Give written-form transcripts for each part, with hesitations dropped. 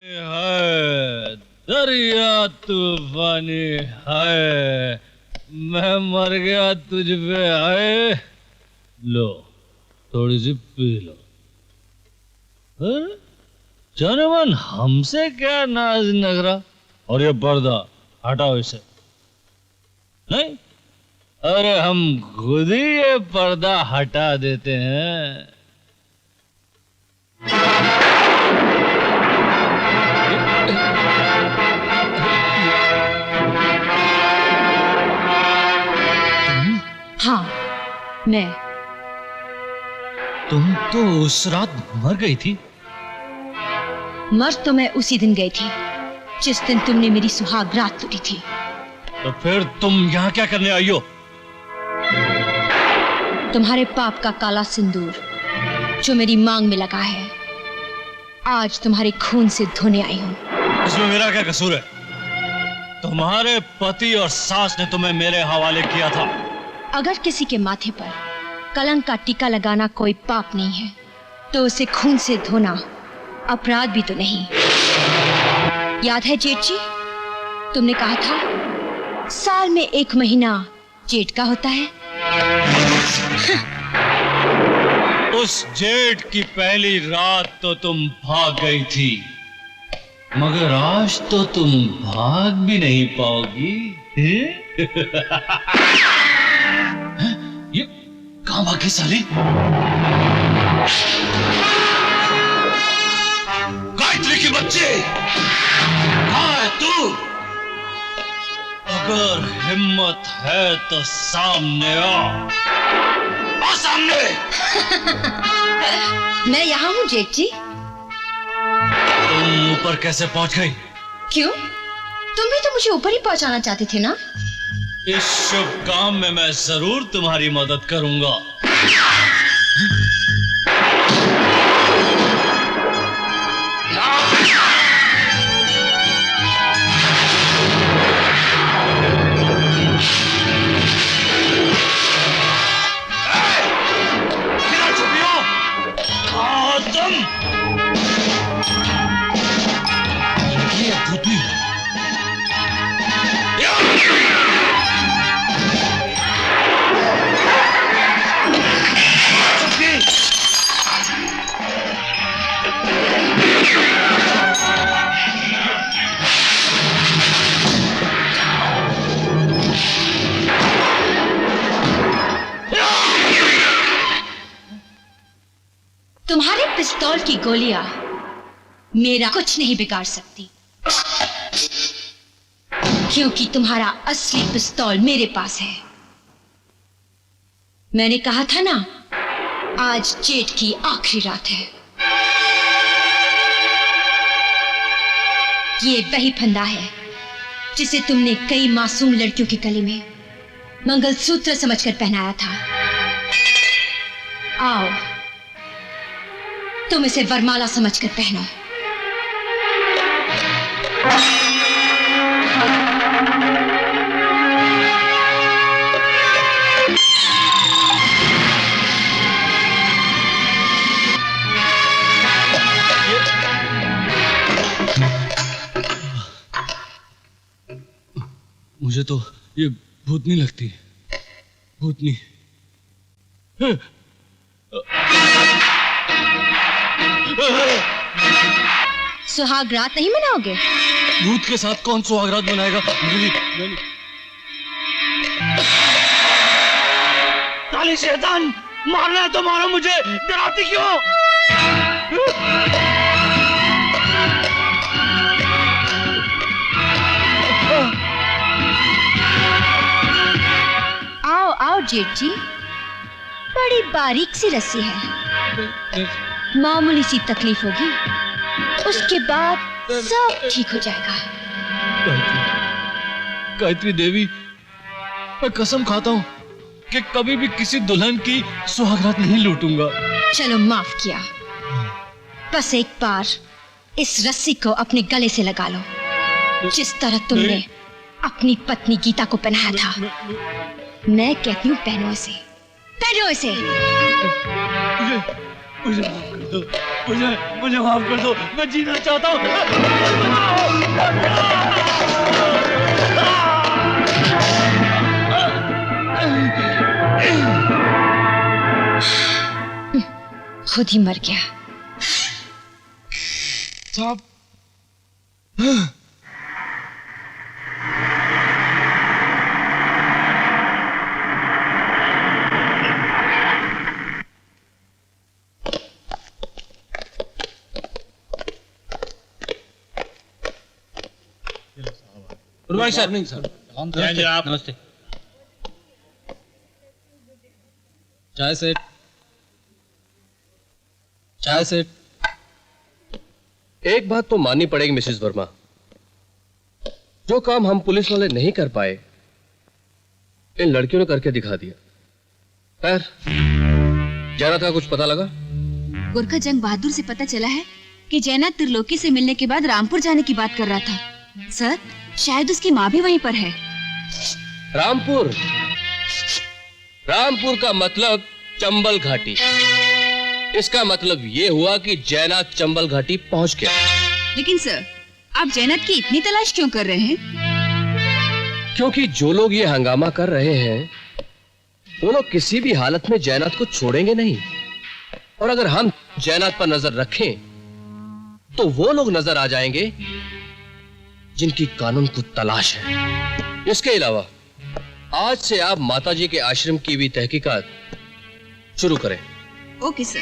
है दरिया तूफानी है, मैं मर गया तुझ पे आए। लो थोड़ी सी पी लो। जाने मन हमसे क्या नाज नखरा। और ये पर्दा हटाओ इसे। नहीं, अरे हम खुद ही ये पर्दा हटा देते हैं। हाँ, मैं। तुम तो उस रात मर गई थी। मर तो मैं उसी दिन गई थी जिस दिन तुमने मेरी सुहाग रात तोड़ी थी। तो फिर तुम यहाँ क्या करने आई हो? तुम्हारे पाप का काला सिंदूर जो मेरी मांग में लगा है, आज तुम्हारे खून से धोने आई हूँ। इसमें मेरा क्या कसूर है? तुम्हारे पति और सास ने तुम्हें मेरे हवाले किया था। अगर किसी के माथे पर कलंक का टीका लगाना कोई पाप नहीं है, तो उसे खून से धोना अपराध भी तो नहीं। याद है जेठ जी, तुमने कहा था साल में 1 महीना जेठ का होता है। उस जेठ की पहली रात तो तुम भाग गई थी, मगर आज तो तुम भाग भी नहीं पाओगी। ये कहां भागी साली? गायत्री की बच्ची, कहां है तू? अगर हिम्मत है तो सामने आ सामने। मैं यहाँ हूँ जेठ जी। तुम ऊपर कैसे पहुंच गई? क्यों? तुम भी तो मुझे ऊपर ही पहुंचाना चाहते थे ना? इस शुभ काम में मैं जरूर तुम्हारी मदद करूंगा। तुम्हारे पिस्तौल की गोलियां मेरा कुछ नहीं बिगाड़ सकती, क्योंकि तुम्हारा असली पिस्तौल मेरे पास है। मैंने कहा था ना, आज जेठ की आखिरी रात है। ये वही फंदा है जिसे तुमने कई मासूम लड़कियों के गले में मंगलसूत्र समझकर पहनाया था। आओ, तुम इसे वरमाला समझकर पहनो। मुझे तो ये भूतनी लगती है। भूतनी। सुहाग रात नहीं मनाओगे? भूत के साथ कौन सुहाग रात मनाएगा? नहीं। साली शैतान, मारना है तो मारो मुझे, डराती क्यों? आओ आओ जेठ जी, बड़ी बारीक सी रस्सी है। मामूली सी तकलीफ होगी, उसके बाद सब ठीक हो जाएगा। गायत्री देवी, मैं कसम खाता हूँ कि कभी भी किसी दुल्हन की सुहागरात नहीं लूटूंगा। चलो माफ किया। बस एक बार इस रस्सी को अपने गले से लगा लो, जिस तरह तुमने अपनी पत्नी गीता को पहनाया था। मैं कहती हूँ पहनो इसे, पहनो इसे। मुझे दो, मुझे मुझे माफ कर दो, मैं जीना चाहता हूँ। खुद ही मर गया। साहब गुड मॉर्निंग सर। नमस्ते आप। नमस्ते। चाय सेट, चाय सेट। एक बात तो माननी पड़ेगी मिसेस वर्मा, जो काम हम पुलिस वाले नहीं कर पाए इन लड़कियों ने करके दिखा दिया। खैर, जयनाथ का कुछ पता लगा? गोरखा जंग बहादुर से पता चला है कि जयनाथ त्रिलोकी से मिलने के बाद रामपुर जाने की बात कर रहा था। सर, शायद उसकी माँ भी वहीं पर है। रामपुर? रामपुर का मतलब चंबल घाटी। इसका मतलब ये हुआ कि जयनाथ चंबल घाटी पहुंच गया। लेकिन सर, आप जयनाथ की इतनी तलाश क्यों कर रहे हैं? क्योंकि जो लोग ये हंगामा कर रहे हैं वो लोग किसी भी हालत में जयनाथ को छोड़ेंगे नहीं। और अगर हम जयनाथ पर नजर रखें तो वो लोग नजर आ जाएंगे जिनकी कानून को तलाश है। इसके अलावा आज से आप माताजी के आश्रम की भी तहकीकात शुरू करें। Okay sir.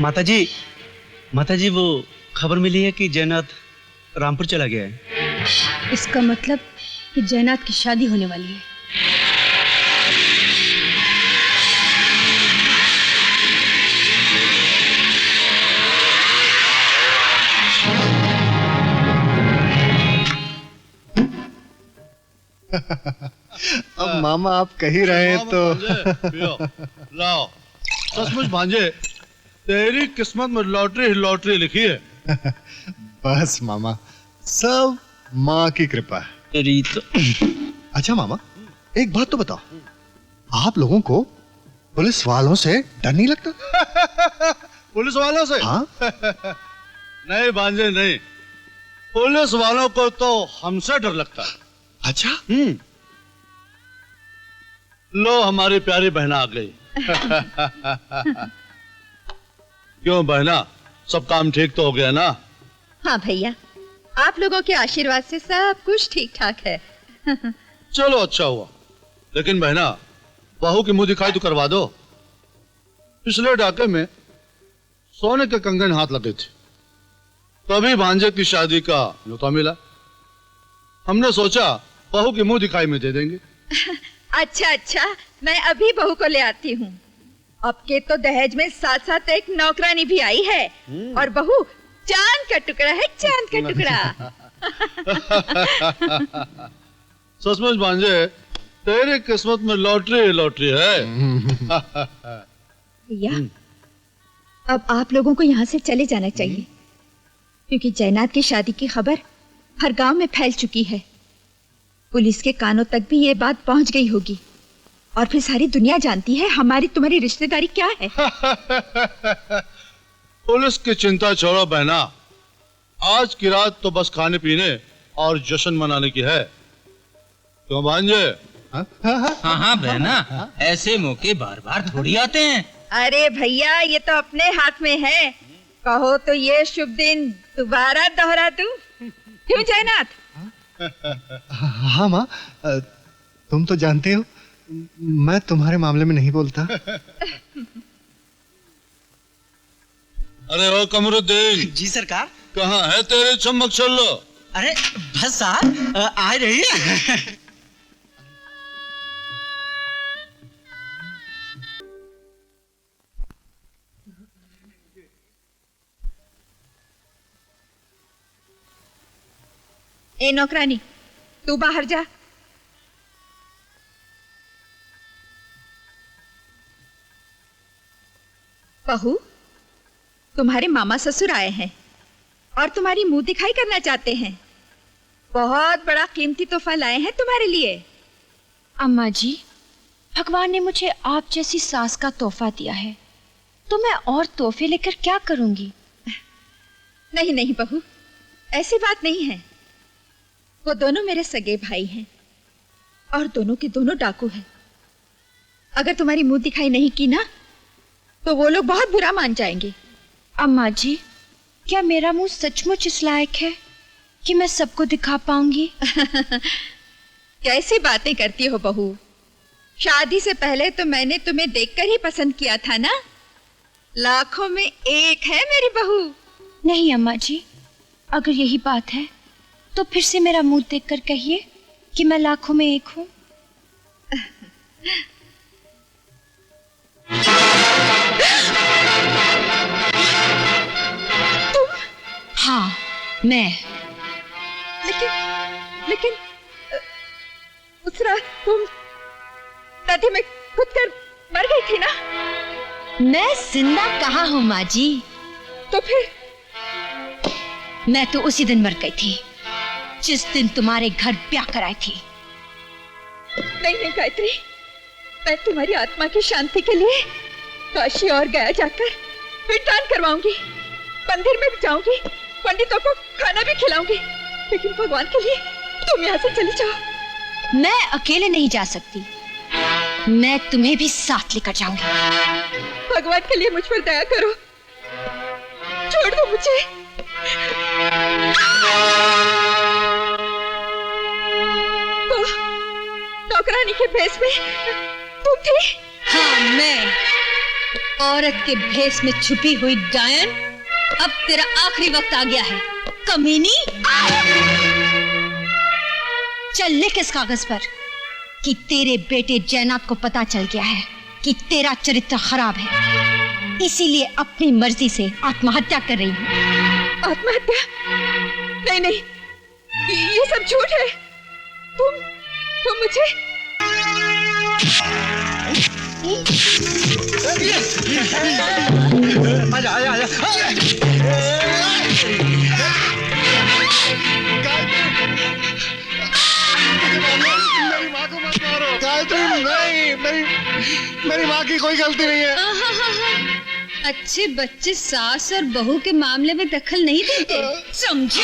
माताजी वो खबर मिली है कि जयनाथ रामपुर चला गया है। इसका मतलब कि जयनाथ की शादी होने वाली है। अब मामा आप कही रहे हैं तो लाओ, सचमुच भांजे तेरी किस्मत में लॉटरी ही लॉटरी लिखी है। बस मामा, सब माँ की कृपा है। तेरी तो अच्छा मामा, एक बात तो बताओ, आप लोगों को पुलिस वालों से डर नहीं लगता? पुलिस वालों से? हाँ? नहीं भांजे नहीं, पुलिस वालों को तो हमसे डर लगता है। अच्छा? लो हमारी प्यारी बहना आ गई। क्यों बहना, सब काम ठीक तो हो गया ना? हाँ भैया, आप लोगों के आशीर्वाद से सब कुछ ठीक ठाक है। चलो अच्छा हुआ। लेकिन बहना, बहू की मुंह दिखाई तो करवा दो। पिछले डाके में सोने के कंगन हाथ लगे थे, तभी भांजे की शादी का न्योता मिला। हमने सोचा बहू की मुंह दिखाई में दे देंगे। अच्छा अच्छा, मैं अभी बहू को ले आती हूँ। अब के तो दहेज में साथ साथ एक नौकरानी भी आई है, और बहू चांद का टुकड़ा है, चांद का टुकड़ा। सचमुच भांजे तेरी किस्मत में लॉटरी लॉटरी है। भैया, अब आप लोगों को यहाँ से चले जाना चाहिए, क्योंकि जयनाथ की शादी की खबर हर गांव में फैल चुकी है। पुलिस के कानों तक भी ये बात पहुंच गई होगी, और फिर सारी दुनिया जानती है हमारी तुम्हारी रिश्तेदारी क्या है। पुलिस की चिंता छोड़ो बहना, आज की रात तो बस खाने पीने और जश्न मनाने की है। क्यों भांजे? हाँ हाँ बहना, ऐसे मौके बार बार थोड़ी आते हैं। अरे भैया, ये तो अपने हाथ में है। कहो तो ये शुभ दिन दोबारा दोहरा दूं। क्यों जयनाथ? हाँ माँ, तुम तो जानते हो मैं तुम्हारे मामले में नहीं बोलता। अरे ओ कमरुद्दीन। जी सरकार। कहाँ है तेरे चमक छल्लो? अरे बस साहब आ रही है। ए नौकरानी, तू बाहर जा। बहू, तुम्हारे मामा ससुर आए हैं और तुम्हारी मुंह दिखाई करना चाहते हैं। बहुत बड़ा कीमती तोहफा लाए हैं तुम्हारे लिए। अम्मा जी, भगवान ने मुझे आप जैसी सास का तोहफा दिया है, तो मैं और तोहफे लेकर क्या करूंगी? नहीं नहीं बहू, ऐसी बात नहीं है। वो दोनों मेरे सगे भाई हैं और दोनों के दोनों डाकू हैं। अगर तुम्हारी मुंह दिखाई नहीं की ना, तो वो लोग बहुत बुरा मान जाएंगे। अम्मा जी, क्या मेरा मुंह सचमुच इस लायक है कि मैं सबको दिखा पाऊंगी? कैसी बातें करती हो बहू? शादी से पहले तो मैंने तुम्हें देखकर ही पसंद किया था ना। लाखों में एक है मेरी बहू। नहीं अम्मा जी, अगर यही बात है तो फिर से मेरा मुंह देखकर कहिए कि मैं लाखों में एक हूँ। हाँ, मैं। लेकिन उस रात तुम नदी में कूदकर मर गई थी ना? मैं जिंदा कहाँ हूँ माँ जी? तो फिर? मैं तो उसी दिन मर गई थी जिस दिन तुम्हारे घर ब्याह कराई थी। नहीं नहीं गायत्री, मैं तुम्हारी आत्मा की शांति के लिए काशी और गया जाकर पिंडदान करवाऊंगी, मंदिर में भी जाऊंगी, पंडितों को खाना भी खिलाऊंगी। लेकिन भगवान के लिए तुम यहाँ से चली जाओ। मैं अकेले नहीं जा सकती, मैं तुम्हें भी साथ लेकर जाऊंगी। भगवान के लिए मुझ पर दया करो, छोड़ दो मुझे। तो नौकरानी के भेष में तुम थी? हाँ, मैं औरत के भेष में छुपी हुई डायन। अब तेरा आखिरी वक्त आ गया है कमीनी। चल लिख इस कागज पर कि तेरे बेटे जयनाथ को पता चल गया है कि तेरा चरित्र खराब है, इसीलिए अपनी मर्जी से आत्महत्या कर रही हूँ। आत्महत्या? नहीं नहीं, ये सब झूठ है। तुम मुझे आजा आजा आजा। मेरी माँ को मत मारो। गायत्री, नहीं, मेरी माँ की कोई गलती नहीं है। अच्छे बच्चे सास और बहू के मामले में दखल नहीं देते, समझे?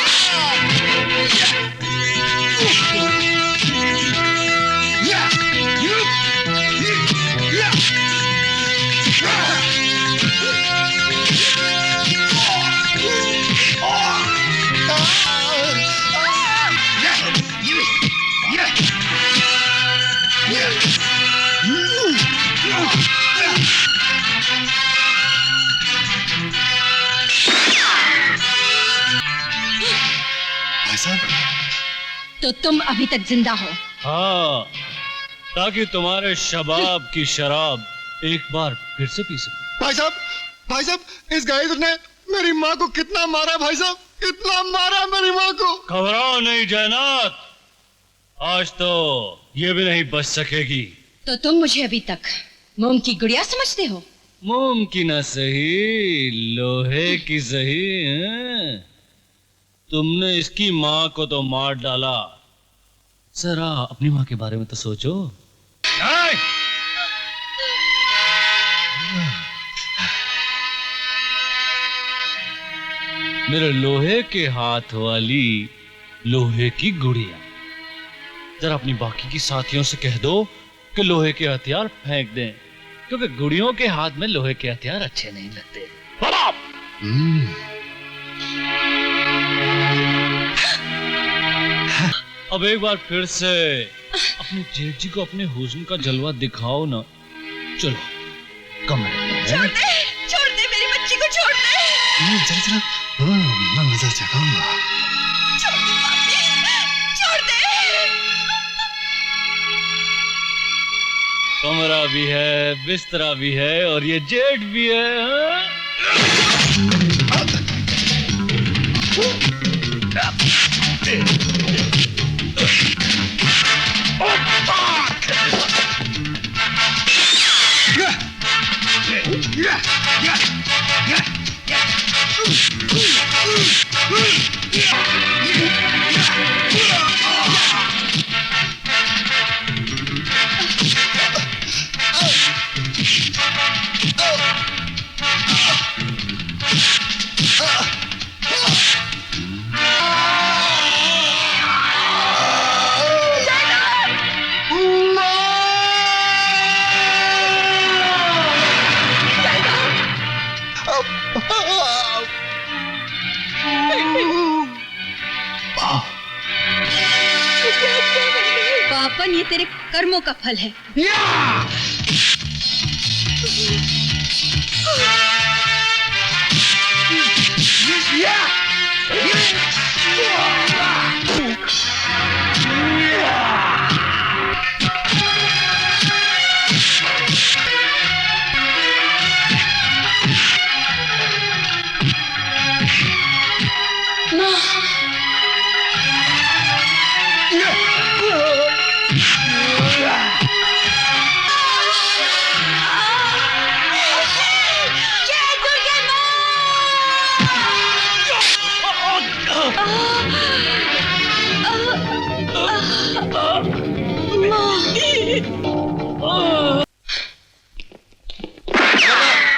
तो तुम अभी तक जिंदा हो? हाँ, ताकि तुम्हारे शबाब की शराब एक बार फिर से पी सकूं। भाई साहब, इस गाइड ने मेरी माँ को कितना मारा भाई साहब, कितना मारा मेरी माँ को। घबराओ नहीं जयनाथ, आज तो ये भी नहीं बच सकेगी। तो तुम मुझे अभी तक मोम की गुड़िया समझते हो? मोम की न सही, लोहे की सही है। तुमने इसकी माँ को तो मार डाला, जरा अपनी माँ के बारे में तो सोचो। मेरे लोहे के हाथ वाली लोहे की गुड़िया, जरा अपनी बाकी की साथियों से कह दो कि लोहे के हथियार फेंक दें, क्योंकि गुड़ियों के हाथ में लोहे के हथियार अच्छे नहीं लगते। अब एक बार फिर से अपने जेठ जी को अपने हुस्न का जलवा दिखाओ ना। चलो कमरे में। छोड़ दे मेरी बच्ची को, छोड़ दे। चल मैं नजर चढ़ाऊंगा। छोड़ दे पापी, छोड़ दे। कमरा भी है, बिस्तरा भी है और ये जेठ भी है। हाँ? बलिदान ये तेरे कर्मों का फल है।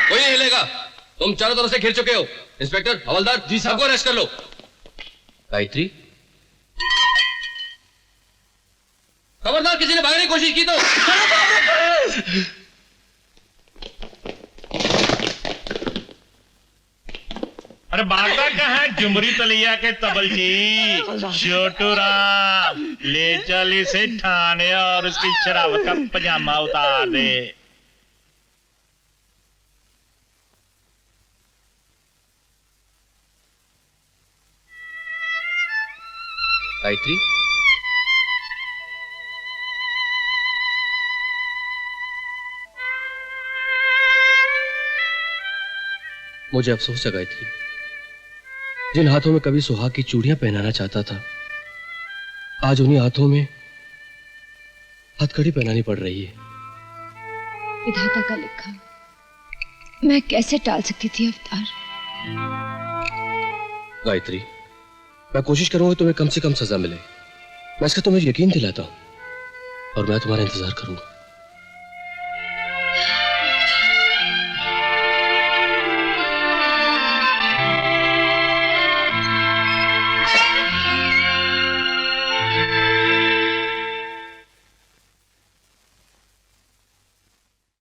कोई नहीं हिलेगा। तुम चारों तरफ से घिर चुके हो। इंस्पेक्टर, हवलदार जी, सबको अरेस्ट कर लो। गायत्री, खबरदार किसी ने भागने की कोशिश की तो। अरे भागता कहाँ जुमरी तलिया के तबलजी। छोटू राम, ले चल इसे थाने और उसकी शराब का पजामा उतार दे। गायत्री, मुझे अफसोस है गायत्री, जिन हाथों में कभी सुहाग की चूड़ियां पहनाना चाहता था, आज उन्हीं हाथों में हथकड़ी पहनानी पड़ रही है। विधाता का लिखा मैं कैसे टाल सकती थी अवतार। गायत्री, मैं कोशिश करूंगा तुम्हें कम से कम सजा मिले। मैं इसका तुम्हें यकीन दिलाता हूं और मैं तुम्हारा इंतजार करूंगा।